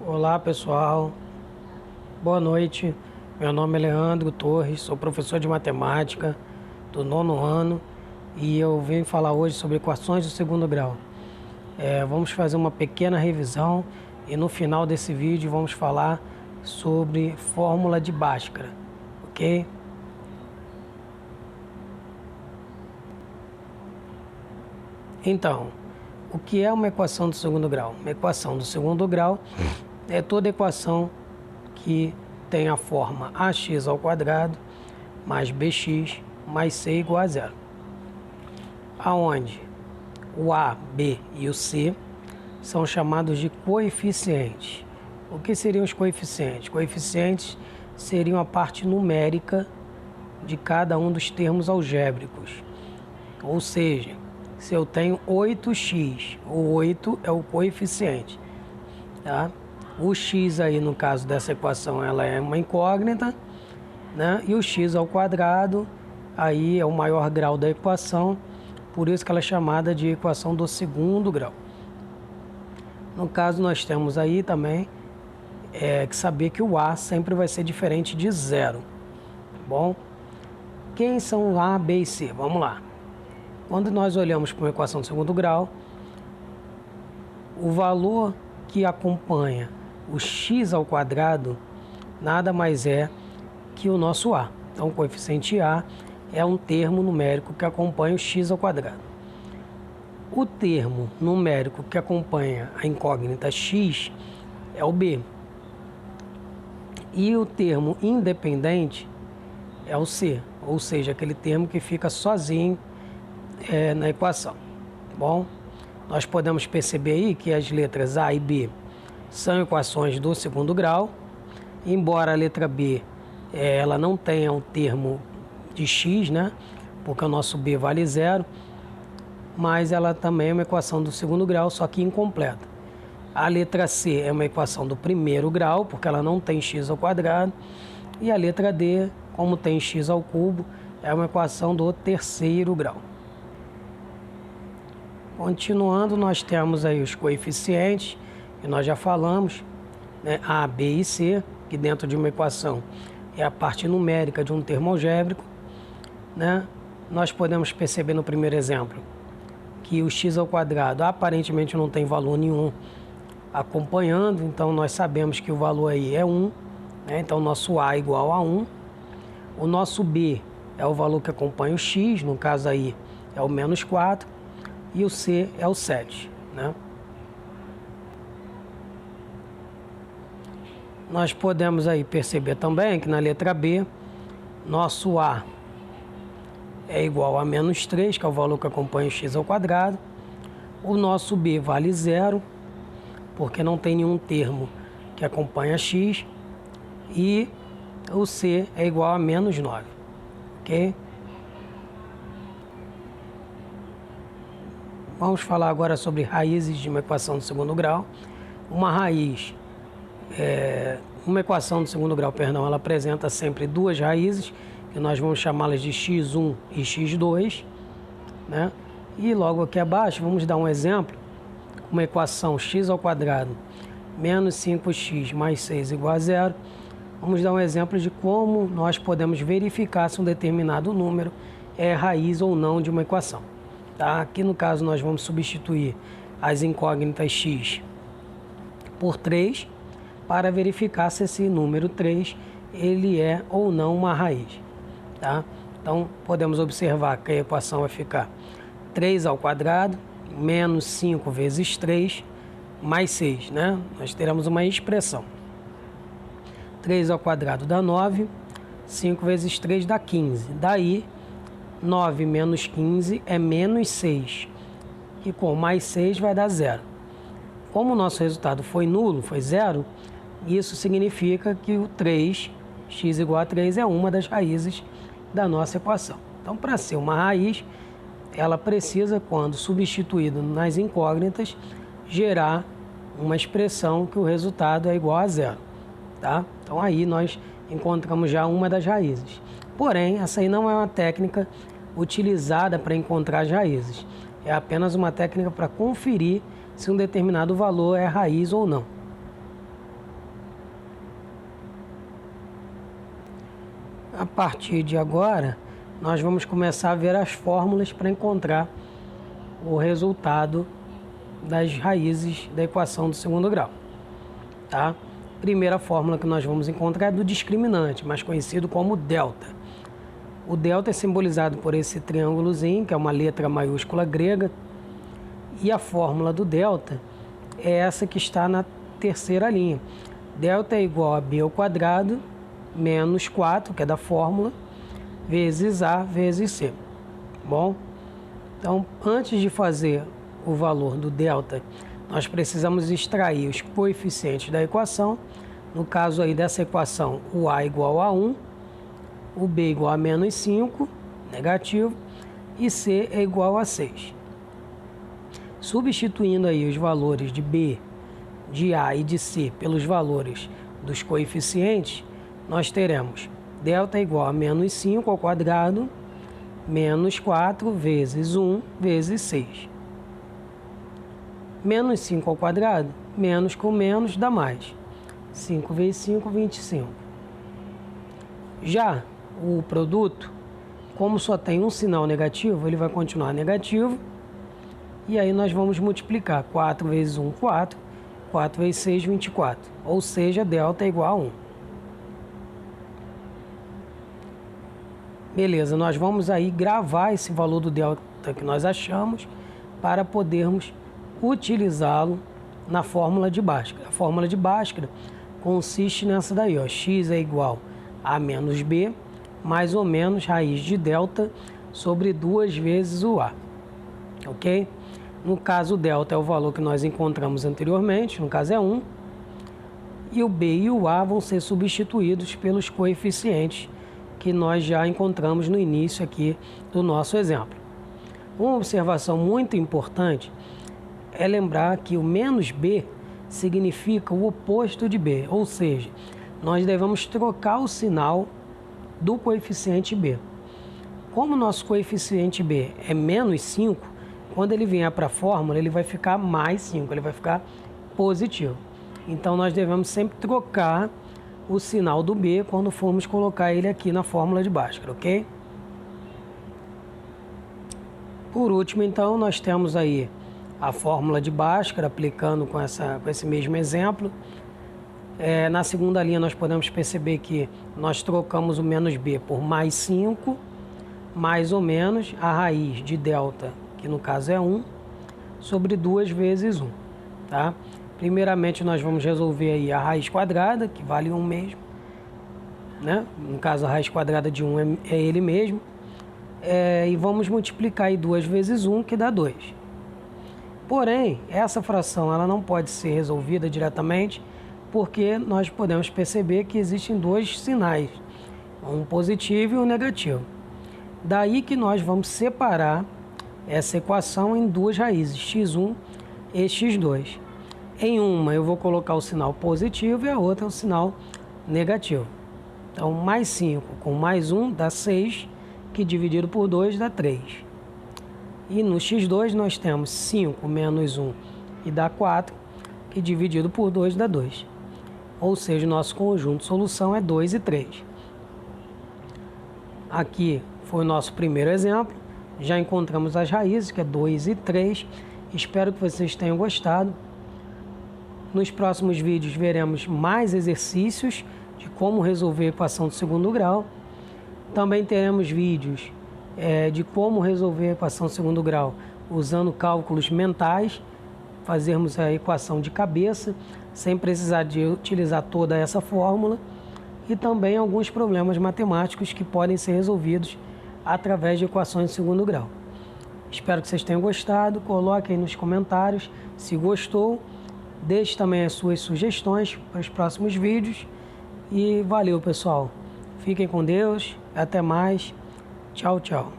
Olá pessoal, boa noite. Meu nome é Leandro Torres, sou professor de matemática do 9º ano e eu venho falar hoje sobre equações do segundo grau. Vamos fazer uma pequena revisão e no final desse vídeo vamos falar sobre fórmula de Bhaskara, ok? Então, o que é uma equação do segundo grau? Uma equação do segundo grau é toda equação que tem a forma ax ao quadrado mais bx mais c igual a zero. Aonde o a, b e o c são chamados de coeficientes. O que seriam os coeficientes? Coeficientes seriam a parte numérica de cada um dos termos algébricos. Ou seja, se eu tenho 8x, o 8 é o coeficiente, tá? O x aí, no caso dessa equação, ela é uma incógnita, né? E o x ao quadrado, aí é o maior grau da equação, por isso que ela é chamada de equação do segundo grau. No caso, nós temos aí também que saber que o a sempre vai ser diferente de zero, tá bom? Quem são a, b e c? Vamos lá. Quando nós olhamos para uma equação do segundo grau, o valor que acompanha o x ao quadrado nada mais é que o nosso a. Então, o coeficiente a é um termo numérico que acompanha o x ao quadrado. O termo numérico que acompanha a incógnita x é o b. E o termo independente é o c, ou seja, aquele termo que fica sozinho na equação, tá bom? Nós podemos perceber aí que as letras A e B são equações do segundo grau, embora a letra B ela não tenha um termo de x, né? Porque o nosso B vale zero, mas ela também é uma equação do segundo grau, só que incompleta. A letra C é uma equação do primeiro grau, porque ela não tem x ao quadrado, e a letra D, como tem x ao cubo, é uma equação do terceiro grau. Continuando, nós temos aí os coeficientes, que nós já falamos, né? A, B e C, que dentro de uma equação é a parte numérica de um termo algébrico, né? Nós podemos perceber no primeiro exemplo que o x ao quadrado aparentemente não tem valor nenhum acompanhando, então nós sabemos que o valor aí é 1, né? Então nosso a é igual a 1. O nosso b é o valor que acompanha o x, no caso aí é o menos 4. E o C é o 7, né? Nós podemos aí perceber também que na letra B, nosso A é igual a menos 3, que é o valor que acompanha o x ao quadrado. O nosso B vale zero, porque não tem nenhum termo que acompanha x. E o C é igual a menos 9, ok? Vamos falar agora sobre raízes de uma equação do segundo grau. Uma raiz, uma equação do segundo grau, perdão, ela apresenta sempre duas raízes, que nós vamos chamá-las de x1 e x2, né? E logo aqui abaixo, vamos dar um exemplo, uma equação x ao quadrado menos 5x mais 6 igual a zero. Vamos dar um exemplo de como nós podemos verificar se um determinado número é raiz ou não de uma equação. Tá? Aqui no caso nós vamos substituir as incógnitas x por 3 para verificar se esse número 3 ele é ou não uma raiz. Tá? Então podemos observar que a equação vai ficar 3 ao quadrado menos 5 vezes 3 mais 6. Né? Nós teremos uma expressão. 3 ao quadrado dá 9, 5 vezes 3 dá 15. Daí 9 menos 15 é menos 6, e com mais 6 vai dar zero. Como o nosso resultado foi nulo, foi zero, isso significa que o 3, x igual a 3, é uma das raízes da nossa equação. Então, para ser uma raiz, ela precisa, quando substituído nas incógnitas, gerar uma expressão que o resultado é igual a zero. Tá? Então, aí nós encontramos já uma das raízes. Porém, essa aí não é uma técnica utilizada para encontrar as raízes. É apenas uma técnica para conferir se um determinado valor é raiz ou não. A partir de agora, nós vamos começar a ver as fórmulas para encontrar o resultado das raízes da equação do segundo grau, tá? Primeira fórmula que nós vamos encontrar é do discriminante, mais conhecido como delta. O delta é simbolizado por esse triângulozinho, que é uma letra maiúscula grega, e a fórmula do delta é essa que está na terceira linha. Delta é igual a b ao quadrado menos 4, que é da fórmula, vezes a vezes c. Bom, então antes de fazer o valor do delta, nós precisamos extrair os coeficientes da equação. No caso aí dessa equação, o a igual a 1, o b igual a menos 5, negativo, e c é igual a 6. Substituindo aí os valores de b, de a e de c pelos valores dos coeficientes, nós teremos delta igual a menos 5 ao quadrado, menos 4 vezes 1 vezes 6. Menos 5 ao quadrado, menos com menos dá mais. 5 vezes 5, 25. Já o produto, como só tem um sinal negativo, ele vai continuar negativo. E aí nós vamos multiplicar. 4 vezes 1, 4. 4 vezes 6, 24. Ou seja, delta é igual a 1. Beleza, nós vamos aí gravar esse valor do delta que nós achamos para podermos utilizá-lo na fórmula de Bhaskara. A fórmula de Bhaskara consiste nessa daí, ó, x é igual a menos b, mais ou menos raiz de delta sobre 2 vezes o a, ok? No caso, o delta é o valor que nós encontramos anteriormente, no caso é 1, e o b e o a vão ser substituídos pelos coeficientes que nós já encontramos no início aqui do nosso exemplo. Uma observação muito importante é lembrar que o menos b significa o oposto de b, ou seja, nós devemos trocar o sinal do coeficiente b. Como o nosso coeficiente b é menos 5, quando ele vier para a fórmula, ele vai ficar mais 5, ele vai ficar positivo. Então, nós devemos sempre trocar o sinal do b quando formos colocar ele aqui na fórmula de Bhaskara, ok? Por último, então, nós temos aí a fórmula de Bhaskara aplicando com esse mesmo exemplo. Na segunda linha, nós podemos perceber que nós trocamos o menos b por mais 5, mais ou menos a raiz de delta, que no caso é 1, sobre 2 vezes 1, tá? Primeiramente, nós vamos resolver aí a raiz quadrada, que vale 1 mesmo, né? No caso, a raiz quadrada de 1 é ele mesmo. E vamos multiplicar aí 2 vezes 1, que dá 2. Porém, essa fração ela não pode ser resolvida diretamente, porque nós podemos perceber que existem dois sinais, um positivo e um negativo. Daí que nós vamos separar essa equação em duas raízes, x1 e x2. Em uma eu vou colocar o sinal positivo e a outra o sinal negativo. Então, mais 5 com mais 1 dá 6, que dividido por 2 dá 3. E no x2 nós temos 5 menos 1 e dá 4, que dividido por 2 dá 2. Ou seja, o nosso conjunto de solução é 2 e 3. Aqui foi o nosso primeiro exemplo. Já encontramos as raízes, que é 2 e 3. Espero que vocês tenham gostado. Nos próximos vídeos veremos mais exercícios de como resolver a equação do segundo grau. Também teremos vídeos de como resolver a equação do segundo grau usando cálculos mentais, fazermos a equação de cabeça, sem precisar de utilizar toda essa fórmula, e também alguns problemas matemáticos que podem ser resolvidos através de equações de segundo grau. Espero que vocês tenham gostado. Coloquem nos comentários se gostou. Deixe também as suas sugestões para os próximos vídeos. E valeu, pessoal. Fiquem com Deus. Até mais. Tchau, tchau.